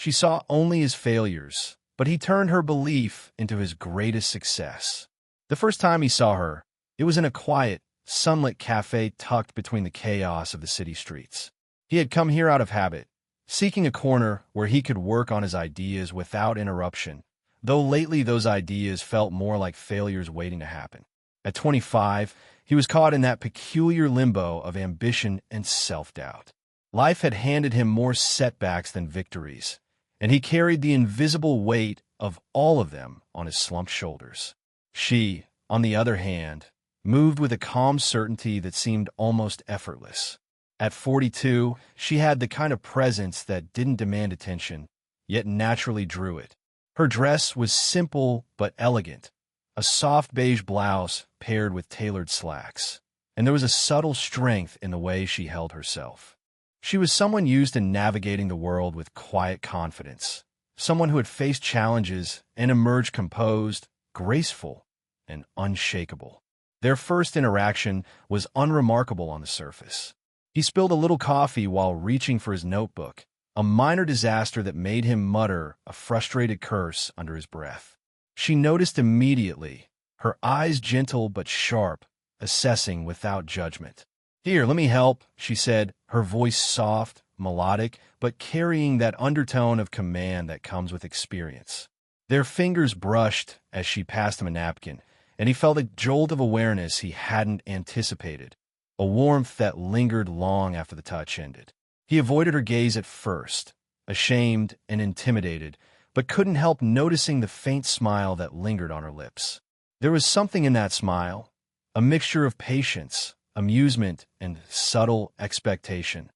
She saw only his failures, but he turned her belief into his greatest success. The first time he saw her, it was in a quiet, sunlit cafe tucked between the chaos of the city streets. He had come here out of habit, seeking a corner where he could work on his ideas without interruption, though lately those ideas felt more like failures waiting to happen. At 25, he was caught in that peculiar limbo of ambition and self-doubt. Life had handed him more setbacks than victories, and he carried the invisible weight of all of them on his slumped shoulders. She, on the other hand, moved with a calm certainty that seemed almost effortless. At 42, she had the kind of presence that didn't demand attention, yet naturally drew it. Her dress was simple but elegant, a soft beige blouse paired with tailored slacks, and there was a subtle strength in the way she held herself. She was someone used to navigating the world with quiet confidence, someone who had faced challenges and emerged composed, graceful, and unshakable. Their first interaction was unremarkable on the surface. He spilled a little coffee while reaching for his notebook, a minor disaster that made him mutter a frustrated curse under his breath. She noticed immediately, her eyes gentle but sharp, assessing without judgment. "Here, let me help," she said, her voice soft, melodic, but carrying that undertone of command that comes with experience. Their fingers brushed as she passed him a napkin, and he felt a jolt of awareness he hadn't anticipated, a warmth that lingered long after the touch ended. He avoided her gaze at first, ashamed and intimidated, but couldn't help noticing the faint smile that lingered on her lips. There was something in that smile, a mixture of patience, amusement, and subtle expectation,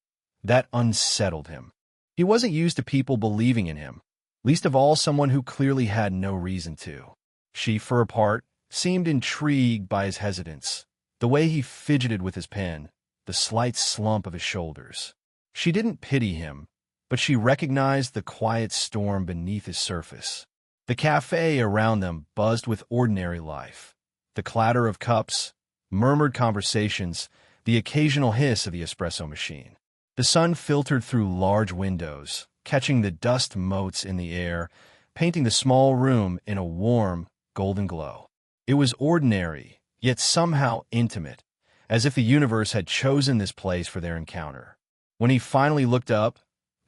that unsettled him. He wasn't used to people believing in him, least of all someone who clearly had no reason to. She, for her part, seemed intrigued by his hesitance, the way he fidgeted with his pen, the slight slump of his shoulders. She didn't pity him, but she recognized the quiet storm beneath his surface. The cafe around them buzzed with ordinary life, the clatter of cups, murmured conversations, the occasional hiss of the espresso machine. The sun filtered through large windows, catching the dust motes in the air, painting the small room in a warm, golden glow. It was ordinary, yet somehow intimate, as if the universe had chosen this place for their encounter. When he finally looked up,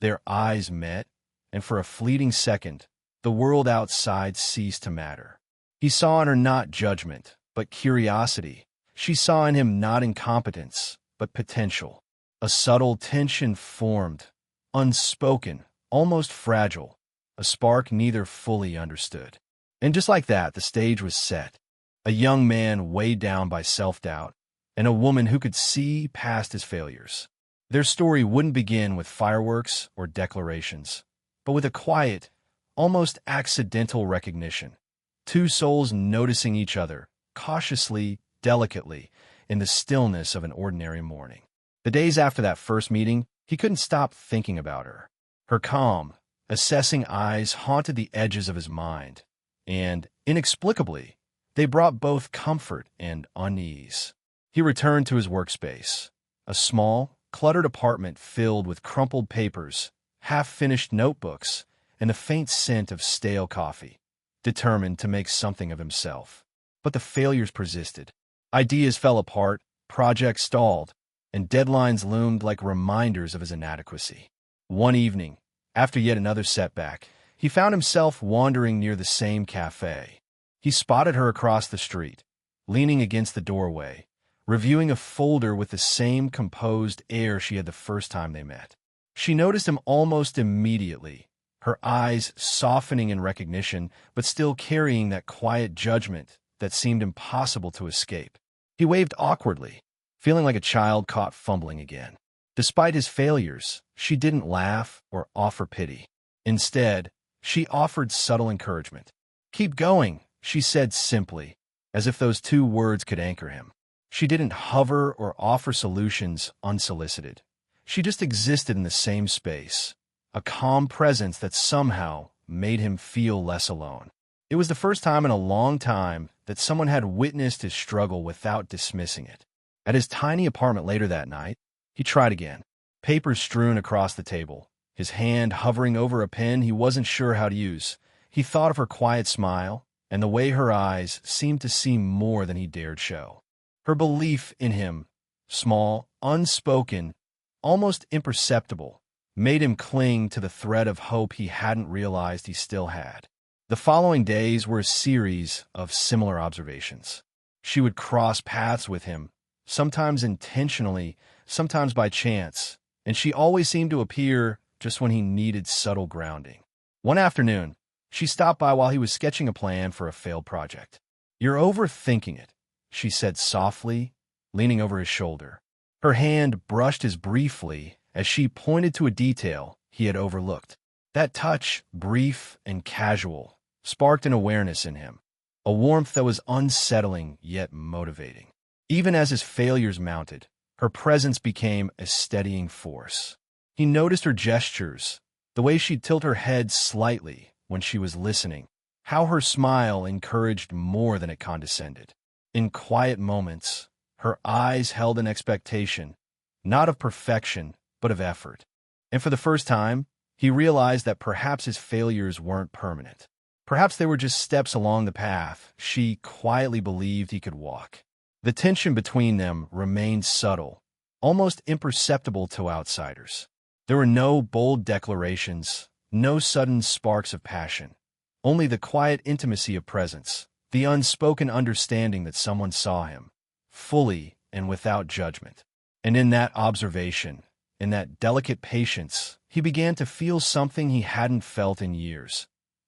their eyes met, and for a fleeting second, the world outside ceased to matter. He saw in her not judgment, but curiosity. She saw in him not incompetence, but potential. A subtle tension formed, unspoken, almost fragile, a spark neither fully understood. And just like that, the stage was set. A young man weighed down by self-doubt, and a woman who could see past his failures. Their story wouldn't begin with fireworks or declarations, but with a quiet, almost accidental recognition. Two souls noticing each other, cautiously, delicately, in the stillness of an ordinary morning. The days after that first meeting, he couldn't stop thinking about her. Her calm, assessing eyes haunted the edges of his mind, and, inexplicably, they brought both comfort and unease. He returned to his workspace, a small, cluttered apartment filled with crumpled papers, half-finished notebooks, and the faint scent of stale coffee, determined to make something of himself. But the failures persisted. Ideas fell apart, projects stalled, and deadlines loomed like reminders of his inadequacy. One evening, after yet another setback, he found himself wandering near the same cafe. He spotted her across the street, leaning against the doorway, reviewing a folder with the same composed air she had the first time they met. She noticed him almost immediately, her eyes softening in recognition, but still carrying that quiet judgment that seemed impossible to escape. He waved awkwardly, feeling like a child caught fumbling again. Despite his failures, she didn't laugh or offer pity. Instead, she offered subtle encouragement. "Keep going," she said simply, as if those two words could anchor him. She didn't hover or offer solutions unsolicited. She just existed in the same space, a calm presence that somehow made him feel less alone. It was the first time in a long time that someone had witnessed his struggle without dismissing it. At his tiny apartment later that night, he tried again, papers strewn across the table, his hand hovering over a pen he wasn't sure how to use. He thought of her quiet smile and the way her eyes seemed to see more than he dared show. Her belief in him, small, unspoken, almost imperceptible, made him cling to the thread of hope he hadn't realized he still had. The following days were a series of similar observations. She would cross paths with him, sometimes intentionally, sometimes by chance, and she always seemed to appear just when he needed subtle grounding. One afternoon, she stopped by while he was sketching a plan for a failed project. "You're overthinking it," she said softly, leaning over his shoulder. Her hand brushed his briefly as she pointed to a detail he had overlooked. That touch, brief and casual, sparked an awareness in him, a warmth that was unsettling yet motivating. Even as his failures mounted, her presence became a steadying force. He noticed her gestures, the way she'd tilt her head slightly when she was listening, how her smile encouraged more than it condescended. In quiet moments, her eyes held an expectation, not of perfection, but of effort. And for the first time, he realized that perhaps his failures weren't permanent. Perhaps they were just steps along the path she quietly believed he could walk. The tension between them remained subtle, almost imperceptible to outsiders. There were no bold declarations, no sudden sparks of passion, only the quiet intimacy of presence, the unspoken understanding that someone saw him, fully and without judgment. And in that observation, in that delicate patience, he began to feel something he hadn't felt in years,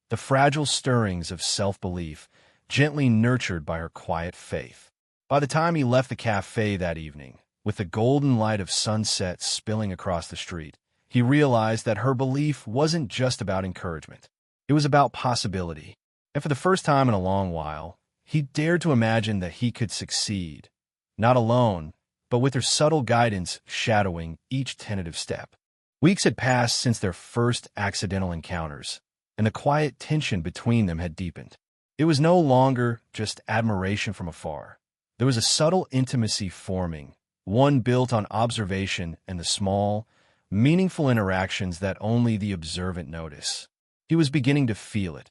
the fragile stirrings of self-belief, gently nurtured by her quiet faith. By the time he left the cafe that evening, with the golden light of sunset spilling across the street, he realized that her belief wasn't just about encouragement. It was about possibility. And for the first time in a long while, he dared to imagine that he could succeed, not alone, but with her subtle guidance shadowing each tentative step. Weeks had passed since their first accidental encounters, and the quiet tension between them had deepened. It was no longer just admiration from afar. There was a subtle intimacy forming, one built on observation and the small, meaningful interactions that only the observant notice. He was beginning to feel it.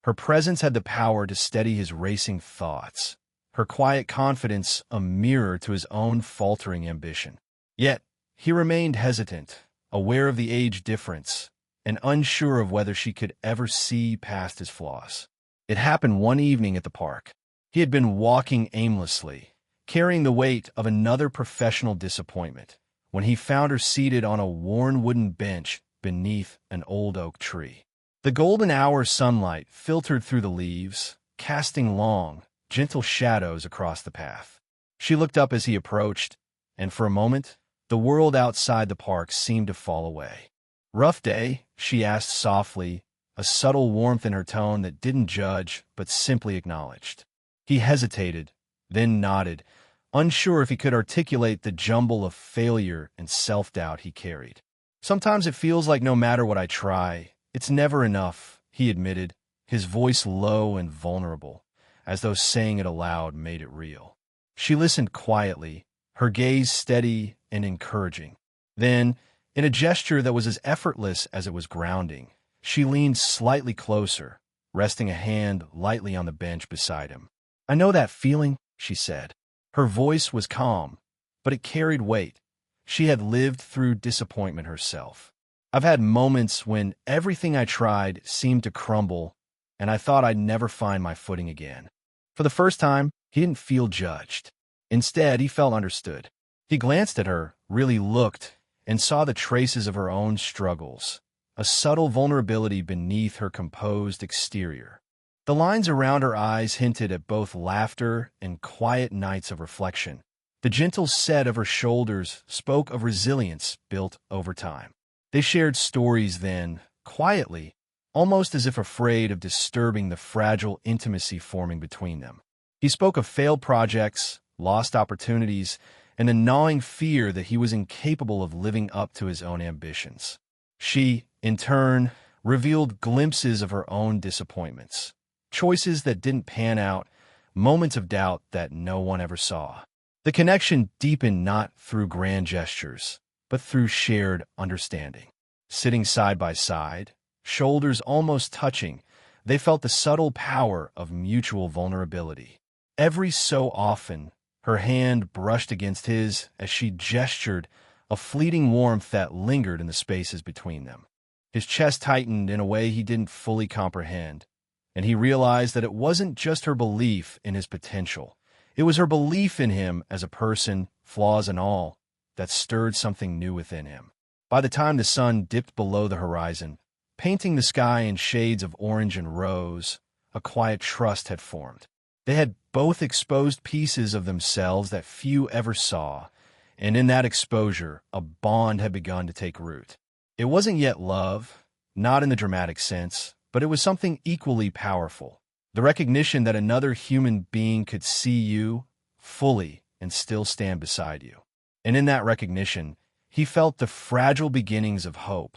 Her presence had the power to steady his racing thoughts, her quiet confidence a mirror to his own faltering ambition. Yet, he remained hesitant, aware of the age difference, and unsure of whether she could ever see past his flaws. It happened one evening at the park. He had been walking aimlessly, carrying the weight of another professional disappointment, when he found her seated on a worn wooden bench beneath an old oak tree. The golden hour sunlight filtered through the leaves, casting long, gentle shadows across the path. She looked up as he approached, and for a moment, the world outside the park seemed to fall away. "Rough day?" she asked softly, a subtle warmth in her tone that didn't judge but simply acknowledged. He hesitated, then nodded, unsure if he could articulate the jumble of failure and self-doubt he carried. "Sometimes it feels like no matter what I try, it's never enough," he admitted, his voice low and vulnerable, as though saying it aloud made it real. She listened quietly, her gaze steady and encouraging. Then, in a gesture that was as effortless as it was grounding, she leaned slightly closer, resting a hand lightly on the bench beside him. "I know that feeling," she said. Her voice was calm, but it carried weight. She had lived through disappointment herself. "I've had moments when everything I tried seemed to crumble, and I thought I'd never find my footing again." For the first time, he didn't feel judged. Instead, he felt understood. He glanced at her, really looked, and saw the traces of her own struggles, a subtle vulnerability beneath her composed exterior. The lines around her eyes hinted at both laughter and quiet nights of reflection. The gentle set of her shoulders spoke of resilience built over time. They shared stories then, quietly, almost as if afraid of disturbing the fragile intimacy forming between them. He spoke of failed projects, lost opportunities, and a gnawing fear that he was incapable of living up to his own ambitions. She, in turn, revealed glimpses of her own disappointments, choices that didn't pan out, moments of doubt that no one ever saw. The connection deepened not through grand gestures, but through shared understanding. Sitting side by side, shoulders almost touching, they felt the subtle power of mutual vulnerability. Every so often, her hand brushed against his as she gestured, a fleeting warmth that lingered in the spaces between them. His chest tightened in a way he didn't fully comprehend, and he realized that it wasn't just her belief in his potential. It was her belief in him as a person, flaws and all, that stirred something new within him. By the time the sun dipped below the horizon, painting the sky in shades of orange and rose, a quiet trust had formed. They had both exposed pieces of themselves that few ever saw, and in that exposure, a bond had begun to take root. It wasn't yet love, not in the dramatic sense, but it was something equally powerful. The recognition that another human being could see you fully and still stand beside you. And in that recognition, he felt the fragile beginnings of hope,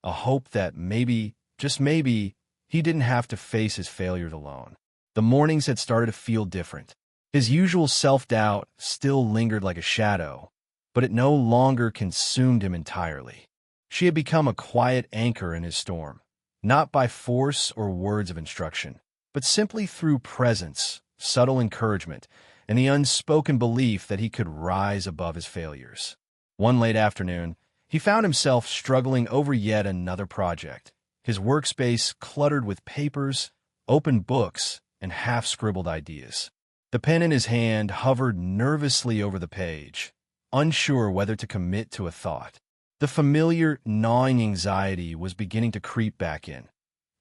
a hope that maybe, just maybe, he didn't have to face his failures alone. The mornings had started to feel different. His usual self-doubt still lingered like a shadow, but it no longer consumed him entirely. She had become a quiet anchor in his storm, not by force or words of instruction, but simply through presence, subtle encouragement, and the unspoken belief that he could rise above his failures. One late afternoon, he found himself struggling over yet another project, his workspace cluttered with papers, open books, and half-scribbled ideas. The pen in his hand hovered nervously over the page, unsure whether to commit to a thought. The familiar, gnawing anxiety was beginning to creep back in,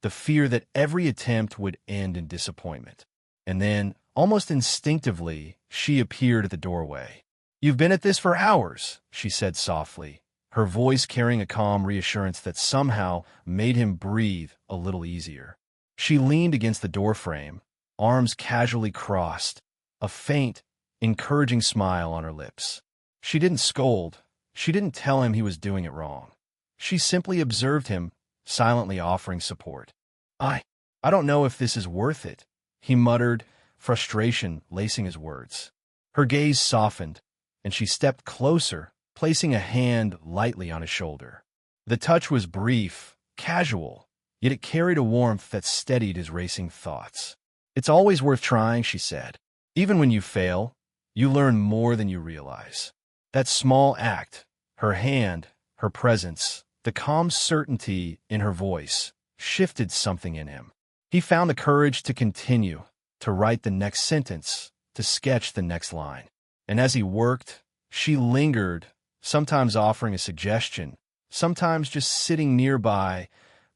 the fear that every attempt would end in disappointment. And then, almost instinctively, she appeared at the doorway. "You've been at this for hours," she said softly, her voice carrying a calm reassurance that somehow made him breathe a little easier. She leaned against the doorframe, arms casually crossed, a faint, encouraging smile on her lips. She didn't scold. She didn't tell him he was doing it wrong. She simply observed him, silently offering support. I don't know if this is worth it," he muttered, frustration lacing his words. Her gaze softened, and she stepped closer, placing a hand lightly on his shoulder. The touch was brief, casual, yet it carried a warmth that steadied his racing thoughts. "It's always worth trying," she said. "Even when you fail, you learn more than you realize." That small act, her hand, her presence, the calm certainty in her voice, shifted something in him. He found the courage to continue, to write the next sentence, to sketch the next line. And as he worked, she lingered, sometimes offering a suggestion, sometimes just sitting nearby,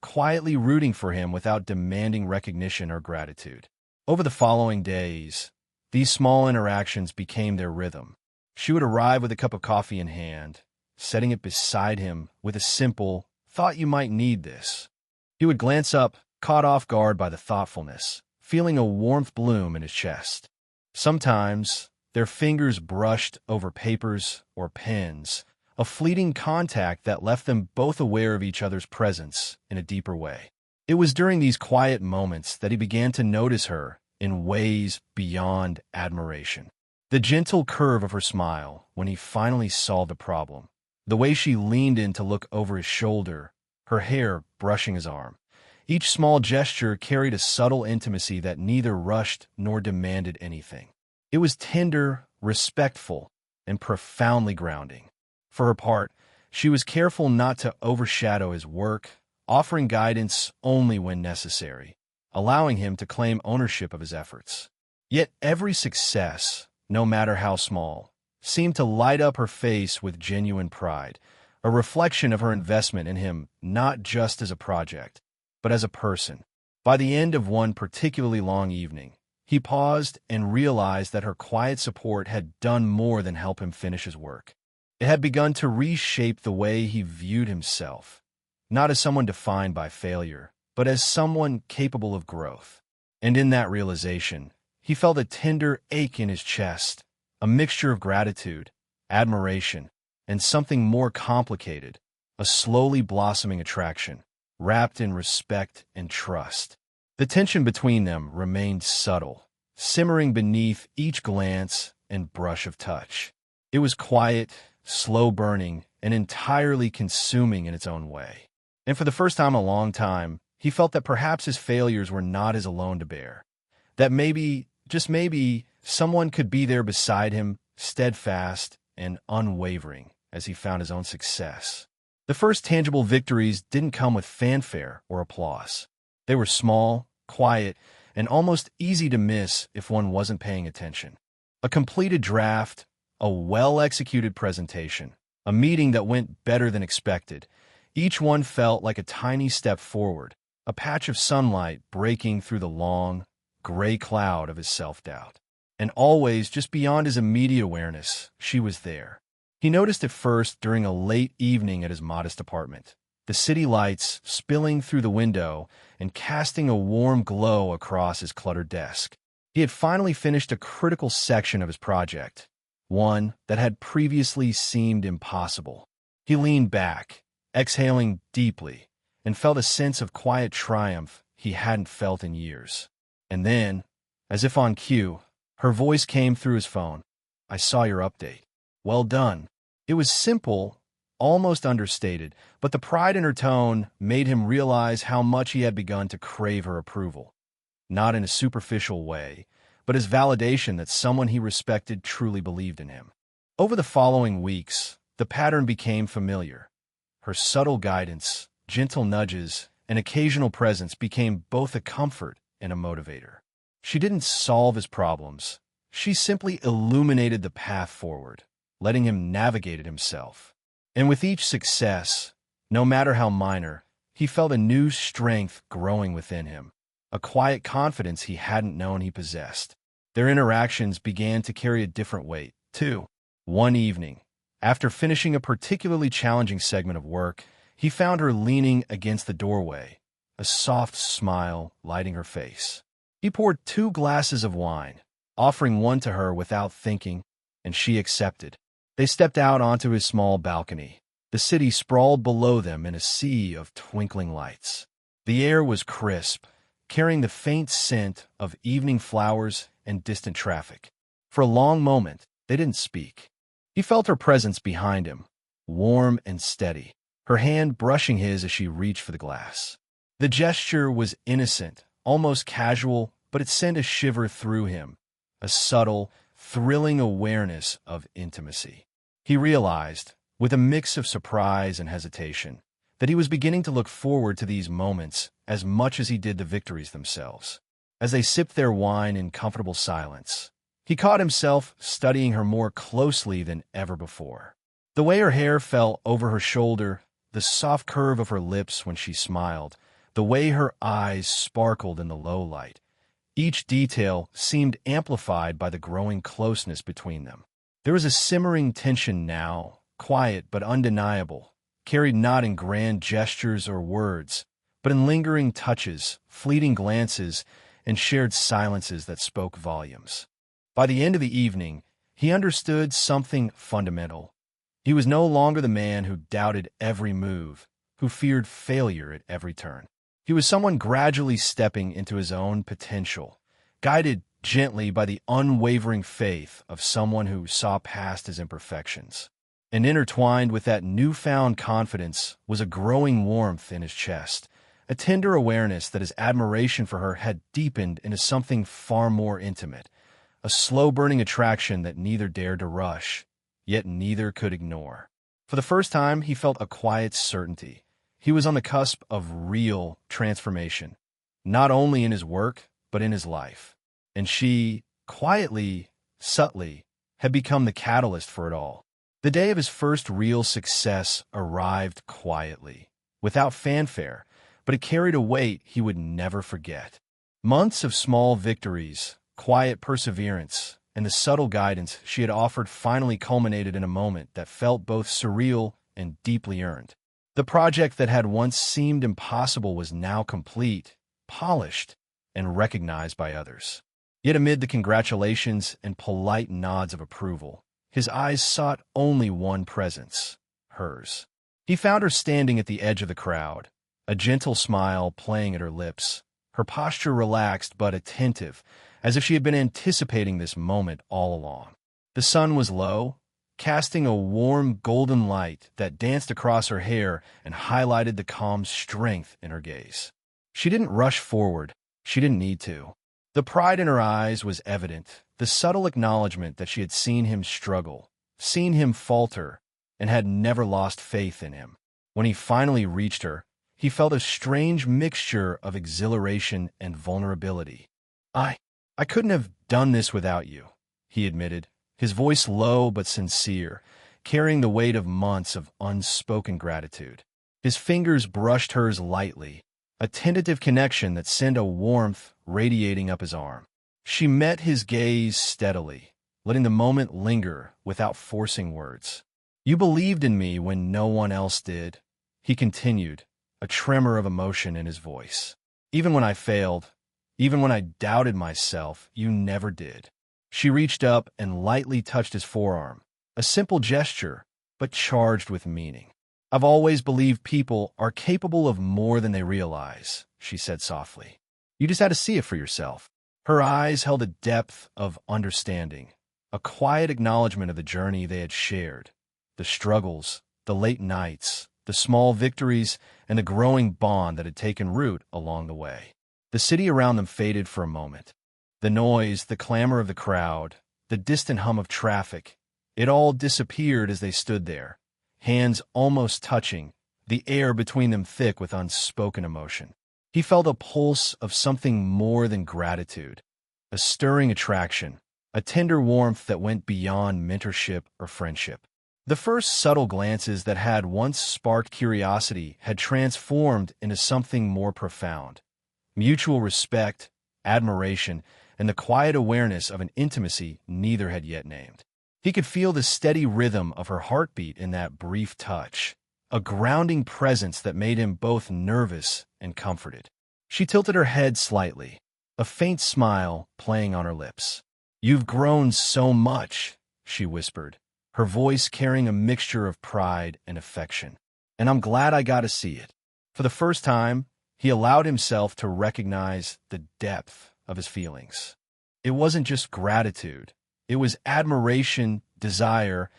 quietly rooting for him without demanding recognition or gratitude. Over the following days, these small interactions became their rhythm. She would arrive with a cup of coffee in hand, setting it beside him with a simple, "Thought you might need this." He would glance up, caught off guard by the thoughtfulness, feeling a warmth bloom in his chest. Sometimes, their fingers brushed over papers or pens, a fleeting contact that left them both aware of each other's presence in a deeper way. It was during these quiet moments that he began to notice her in ways beyond admiration. The gentle curve of her smile when he finally solved a problem, the way she leaned in to look over his shoulder, her hair brushing his arm. Each small gesture carried a subtle intimacy that neither rushed nor demanded anything. It was tender, respectful, and profoundly grounding. For her part, she was careful not to overshadow his work, offering guidance only when necessary, allowing him to claim ownership of his efforts. Yet every success, no matter how small, seemed to light up her face with genuine pride, a reflection of her investment in him not just as a project, but as a person. By the end of one particularly long evening, he paused and realized that her quiet support had done more than help him finish his work. It had begun to reshape the way he viewed himself, not as someone defined by failure, but as someone capable of growth. And in that realization, he felt a tender ache in his chest, a mixture of gratitude, admiration, and something more complicated, a slowly blossoming attraction, wrapped in respect and trust. The tension between them remained subtle, simmering beneath each glance and brush of touch. It was quiet, slow-burning, and entirely consuming in its own way. And for the first time in a long time, he felt that perhaps his failures were not his alone to bear. That maybe, just maybe, someone could be there beside him, steadfast and unwavering, as he found his own success. The first tangible victories didn't come with fanfare or applause. They were small, quiet, and almost easy to miss if one wasn't paying attention. A completed draft, a well-executed presentation, a meeting that went better than expected. Each one felt like a tiny step forward, a patch of sunlight breaking through the long, gray cloud of his self-doubt. And always, just beyond his immediate awareness, she was there. He noticed it first during a late evening at his modest apartment, the city lights spilling through the window and casting a warm glow across his cluttered desk. He had finally finished a critical section of his project, one that had previously seemed impossible. He leaned back, exhaling deeply, and felt a sense of quiet triumph he hadn't felt in years. And then, as if on cue, her voice came through his phone. "I saw your update. Well done." It was simple, almost understated, but the pride in her tone made him realize how much he had begun to crave her approval. Not in a superficial way, but as validation that someone he respected truly believed in him. Over the following weeks, the pattern became familiar. Her subtle guidance, gentle nudges, and occasional presence became both a comfort and a motivator. She didn't solve his problems. She simply illuminated the path forward, letting him navigate it himself. And with each success, no matter how minor, he felt a new strength growing within him, a quiet confidence he hadn't known he possessed. Their interactions began to carry a different weight, too. One evening, after finishing a particularly challenging segment of work, he found her leaning against the doorway, a soft smile lighting her face. He poured 2 glasses of wine, offering one to her without thinking, and she accepted. They stepped out onto his small balcony. The city sprawled below them in a sea of twinkling lights. The air was crisp, carrying the faint scent of evening flowers and distant traffic. For a long moment, they didn't speak. He felt her presence behind him, warm and steady, her hand brushing his as she reached for the glass. The gesture was innocent, almost casual, but it sent a shiver through him, a subtle, thrilling awareness of intimacy. He realized, with a mix of surprise and hesitation, that he was beginning to look forward to these moments as much as he did the victories themselves. As they sipped their wine in comfortable silence, he caught himself studying her more closely than ever before. The way her hair fell over her shoulder, the soft curve of her lips when she smiled, the way her eyes sparkled in the low light. Each detail seemed amplified by the growing closeness between them. There was a simmering tension now, quiet but undeniable, carried not in grand gestures or words, but in lingering touches, fleeting glances, and shared silences that spoke volumes. By the end of the evening, he understood something fundamental. He was no longer the man who doubted every move, who feared failure at every turn. He was someone gradually stepping into his own potential, guided gently by the unwavering faith of someone who saw past his imperfections. And intertwined with that newfound confidence was a growing warmth in his chest, a tender awareness that his admiration for her had deepened into something far more intimate, a slow-burning attraction that neither dared to rush, yet neither could ignore. For the first time, he felt a quiet certainty. He was on the cusp of real transformation, not only in his work, but in his life. And she, quietly, subtly, had become the catalyst for it all. The day of his first real success arrived quietly, without fanfare, but it carried a weight he would never forget. Months of small victories, quiet perseverance, and the subtle guidance she had offered finally culminated in a moment that felt both surreal and deeply earned. The project that had once seemed impossible was now complete, polished, and recognized by others. Yet amid the congratulations and polite nods of approval, his eyes sought only one presence, hers. He found her standing at the edge of the crowd, a gentle smile playing at her lips, her posture relaxed but attentive, as if she had been anticipating this moment all along. The sun was low, casting a warm golden light that danced across her hair and highlighted the calm strength in her gaze. She didn't rush forward. She didn't need to. The pride in her eyes was evident, the subtle acknowledgement that she had seen him struggle, seen him falter, and had never lost faith in him. When he finally reached her, he felt a strange mixture of exhilaration and vulnerability. I couldn't have done this without you, he admitted, his voice low but sincere, carrying the weight of months of unspoken gratitude. His fingers brushed hers lightly, a tentative connection that sent a warmth radiating up his arm. She met his gaze steadily, letting the moment linger without forcing words. You believed in me when no one else did, he continued, a tremor of emotion in his voice. Even when I failed, even when I doubted myself, you never did. She reached up and lightly touched his forearm, a simple gesture, but charged with meaning. I've always believed people are capable of more than they realize, she said softly. You just had to see it for yourself. Her eyes held a depth of understanding, a quiet acknowledgement of the journey they had shared, the struggles, the late nights, the small victories, and the growing bond that had taken root along the way. The city around them faded for a moment. The noise, the clamor of the crowd, the distant hum of traffic, it all disappeared as they stood there, hands almost touching, the air between them thick with unspoken emotion. He felt a pulse of something more than gratitude, a stirring attraction, a tender warmth that went beyond mentorship or friendship. The first subtle glances that had once sparked curiosity had transformed into something more profound. Mutual respect, admiration, and the quiet awareness of an intimacy neither had yet named. He could feel the steady rhythm of her heartbeat in that brief touch, a grounding presence that made him both nervous and comforted. She tilted her head slightly, a faint smile playing on her lips. You've grown so much, she whispered, her voice carrying a mixture of pride and affection. And I'm glad I got to see it. For the first time, he allowed himself to recognize the depth of his feelings. It wasn't just gratitude. It was admiration, desire,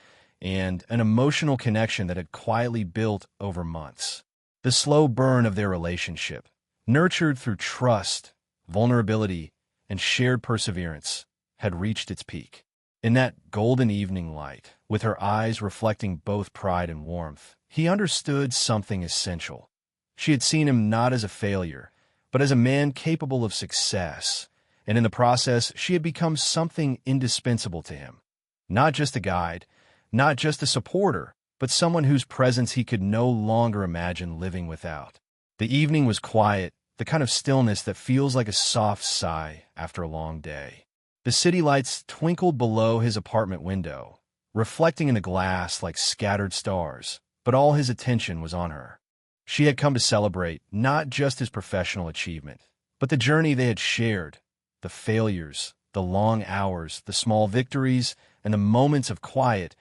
and an emotional connection that had quietly built over months. The slow burn of their relationship, nurtured through trust, vulnerability, and shared perseverance, had reached its peak. In that golden evening light, with her eyes reflecting both pride and warmth, he understood something essential. She had seen him not as a failure, but as a man capable of success, and in the process, she had become something indispensable to him. Not just a guide, not just a supporter, but someone whose presence he could no longer imagine living without. The evening was quiet, the kind of stillness that feels like a soft sigh after a long day. The city lights twinkled below his apartment window, reflecting in the glass like scattered stars, but all his attention was on her. She had come to celebrate not just his professional achievement, but the journey they had shared, the failures, the long hours, the small victories, and the moments of quiet,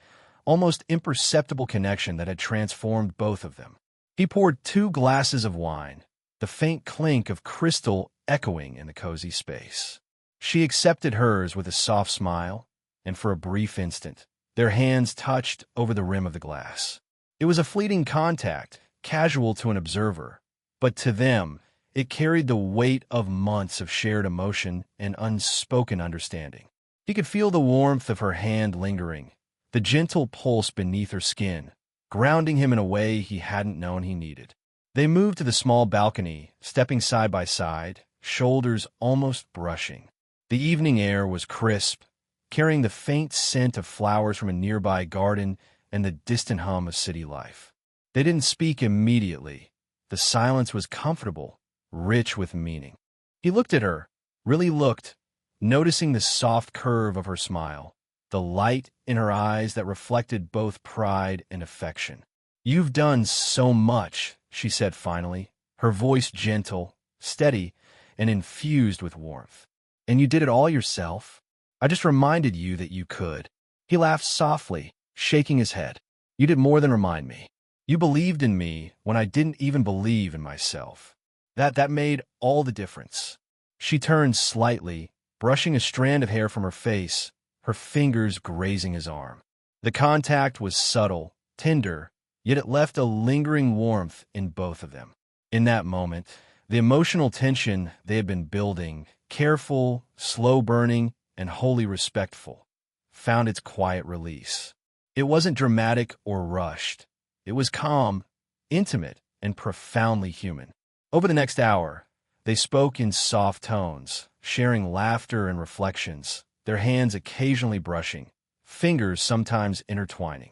almost imperceptible connection that had transformed both of them. He poured 2 glasses of wine, the faint clink of crystal echoing in the cozy space. She accepted hers with a soft smile, and for a brief instant, their hands touched over the rim of the glass. It was a fleeting contact, casual to an observer, but to them, it carried the weight of months of shared emotion and unspoken understanding. He could feel the warmth of her hand lingering, the gentle pulse beneath her skin, grounding him in a way he hadn't known he needed. They moved to the small balcony, stepping side by side, shoulders almost brushing. The evening air was crisp, carrying the faint scent of flowers from a nearby garden and the distant hum of city life. They didn't speak immediately. The silence was comfortable, rich with meaning. He looked at her, really looked, noticing the soft curve of her smile, the light in her eyes that reflected both pride and affection. You've done so much, she said finally, her voice gentle, steady, and infused with warmth. And you did it all yourself? I just reminded you that you could. He laughed softly, shaking his head. You did more than remind me. You believed in me when I didn't even believe in myself. That made all the difference. She turned slightly, brushing a strand of hair from her face, her fingers grazing his arm. The contact was subtle, tender, yet it left a lingering warmth in both of them. In that moment, the emotional tension they had been building, careful, slow-burning, and wholly respectful, found its quiet release. It wasn't dramatic or rushed. It was calm, intimate, and profoundly human. Over the next hour, they spoke in soft tones, sharing laughter and reflections, their hands occasionally brushing, fingers sometimes intertwining.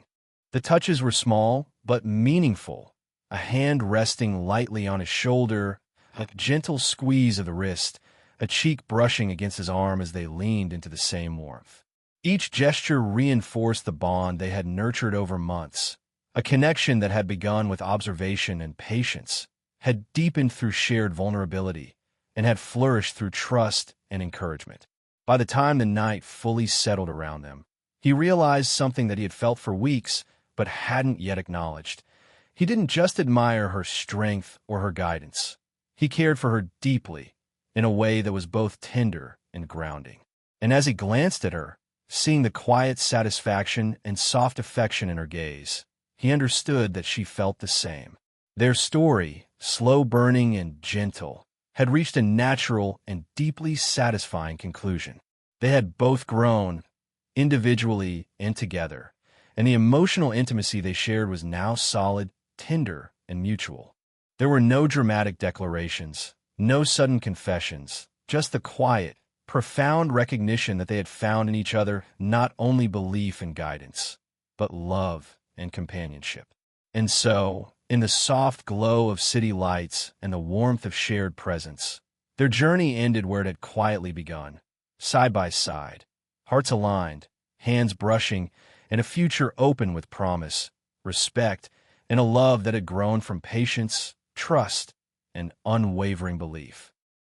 The touches were small, but meaningful. A hand resting lightly on his shoulder, a gentle squeeze of the wrist, a cheek brushing against his arm as they leaned into the same warmth. Each gesture reinforced the bond they had nurtured over months, a connection that had begun with observation and patience, had deepened through shared vulnerability, and had flourished through trust and encouragement. By the time the night fully settled around them, he realized something that he had felt for weeks but hadn't yet acknowledged. He didn't just admire her strength or her guidance. He cared for her deeply, in a way that was both tender and grounding. And as he glanced at her, seeing the quiet satisfaction and soft affection in her gaze, he understood that she felt the same. Their story, slow-burning and gentle, had reached a natural and deeply satisfying conclusion. They had both grown, individually and together, and the emotional intimacy they shared was now solid, tender, and mutual. There were no dramatic declarations, no sudden confessions, just the quiet, profound recognition that they had found in each other not only belief and guidance, but love and companionship. And so, in the soft glow of city lights and the warmth of shared presence, their journey ended where it had quietly begun, side by side, hearts aligned, hands brushing, and a future open with promise, respect, and a love that had grown from patience, trust, and unwavering belief.